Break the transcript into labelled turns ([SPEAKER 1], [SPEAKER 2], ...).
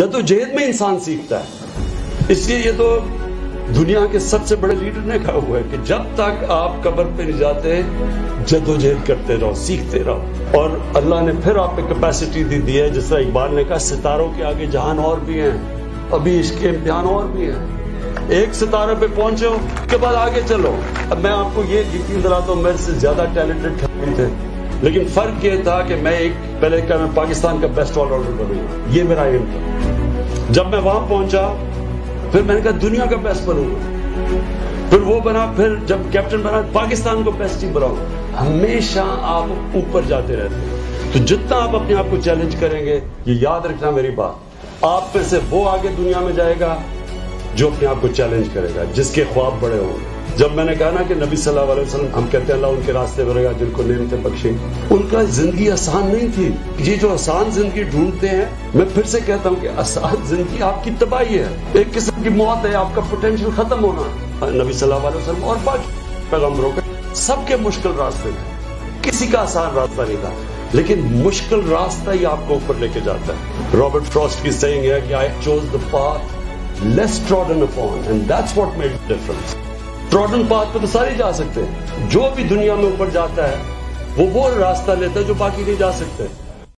[SPEAKER 1] जद्दोजहद में इंसान सीखता है। इसलिए ये तो दुनिया के सबसे बड़े लीडर ने कहा हुआ है कि जब तक आप कब्र पे नहीं जाते जद्दोजहद करते रहो, सीखते रहो। और अल्लाह ने फिर आप पे कैपेसिटी दी है, जिस तरह इकबाल ने कहा सितारों के आगे जहान और भी हैं, अभी इसके इम्तिहान और भी हैं। एक सितारे पे पहुंचे हो उसके बाद आगे चलो। अब मैं आपको ये यकीन दिलाता हूँ, मेरे से ज्यादा टैलेंटेड खिलाड़ी थे, लेकिन फर्क ये था कि मैं पहले क्या मैं पाकिस्तान का बेस्ट ऑलराउंडर बनूंगा, ये मेरा एम था। जब मैं वहां पहुंचा फिर मैंने कहा दुनिया का बेस्ट बनूंगा, फिर वो बना, फिर जब कैप्टन बना पाकिस्तान को बेस्ट टीम बनाऊंगा। हमेशा आप ऊपर जाते रहते हैं, तो जितना आप अपने आप को चैलेंज करेंगे, ये याद रखना मेरी बात, आप फिर से वो आगे दुनिया में जाएगा जो अपने आप को चैलेंज करेगा, जिसके ख्वाब बड़े होंगे। जब मैंने कहा ना कि नबी सल्लल्लाहु अलैहि वसल्लम, हम कहते हैं अल्लाह उनके रास्ते पर रहेगा जिनको नेमतें बख्शे, उनका जिंदगी आसान नहीं थी। ये जो आसान जिंदगी ढूंढते हैं, मैं फिर से कहता हूं कि आसान जिंदगी आपकी तबाही है, एक किस्म की मौत है, आपका पोटेंशियल खत्म होना। नबी सल्लल्लाहु अलैहि वसल्लम और बाकी पैगंबरों के सबके मुश्किल रास्ते थे, किसी का आसान रास्ता नहीं था, लेकिन मुश्किल रास्ता ही आपको ऊपर लेके जाता है। रॉबर्ट फ्रॉस्ट की सेइंग है कि I chose the path less trodden upon and that's what made the difference. Trodden path पे तो सारे जा सकते हैं, जो भी दुनिया में ऊपर जाता है वो रास्ता लेता है जो बाकी नहीं जा सकते।